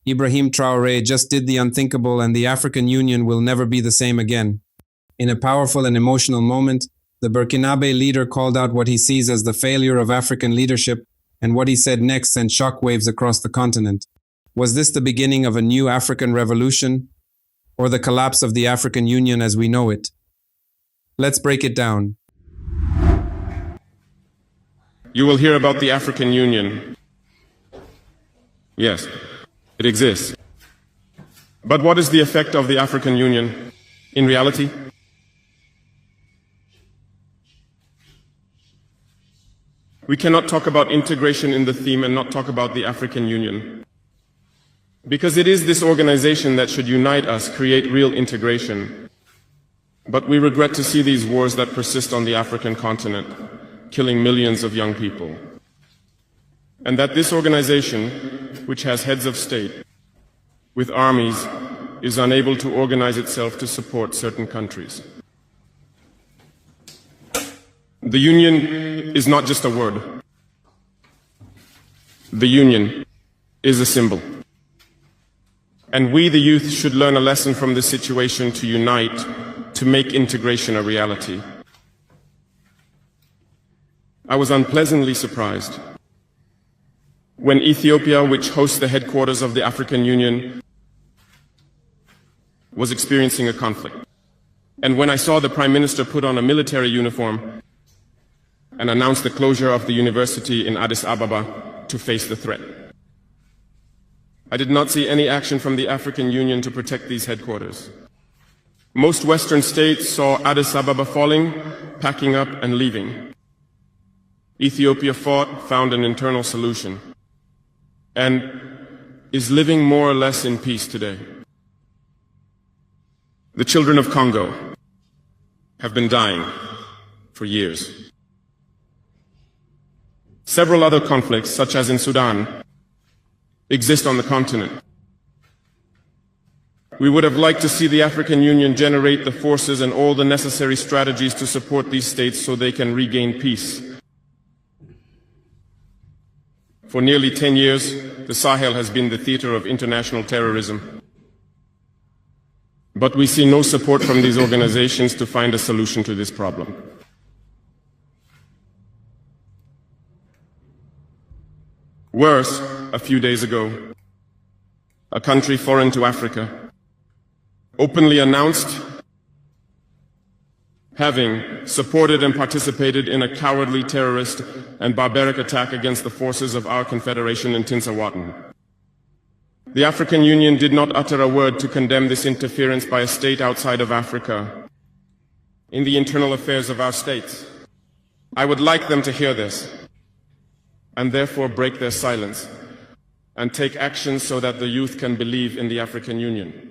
Ibrahim Traoré just did the unthinkable, and the African Union will never be the same again. In a powerful and emotional moment, the Burkinabé leader called out what he sees as the failure of African leadership, and what he said next sent shockwaves across the continent. Was this the beginning of a new African revolution, or the collapse of the African Union as we know it? Let's break it down. You will hear about the African Union. Yes, it exists. But what is the effect of the African Union in reality? We cannot talk about integration in the theme and not talk about the African Union. Because it is this organization that should unite us, create real integration. But we regret to see these wars that persist on the African continent, killing millions of young people. And that this organization, which has heads of state, with armies, is unable to organize itself to support certain countries. The Union is not just a word. The Union is a symbol. And we, the youth, should learn a lesson from this situation to unite, to make integration a reality. I was unpleasantly surprised when Ethiopia, which hosts the headquarters of the African Union, was experiencing a conflict. And when I saw the Prime Minister put on a military uniform and announce the closure of the university in Addis Ababa to face the threat. I did not see any action from the African Union to protect these headquarters. Most Western states saw Addis Ababa falling, packing up and leaving. Ethiopia fought, found an internal solution, and is living more or less in peace today. The children of Congo have been dying for years. Several other conflicts, such as in Sudan, exist on the continent. We would have liked to see the African Union generate the forces and all the necessary strategies to support these states so they can regain peace. For nearly 10 years, the Sahel has been the theater of international terrorism. But we see no support from these organizations to find a solution to this problem. Worse, a few days ago, a country foreign to Africa openly announced having supported and participated in a cowardly terrorist and barbaric attack against the forces of our confederation in Tinsawatten. The African Union did not utter a word to condemn this interference by a state outside of Africa in the internal affairs of our states. I would like them to hear this and therefore break their silence and take action so that the youth can believe in the African Union.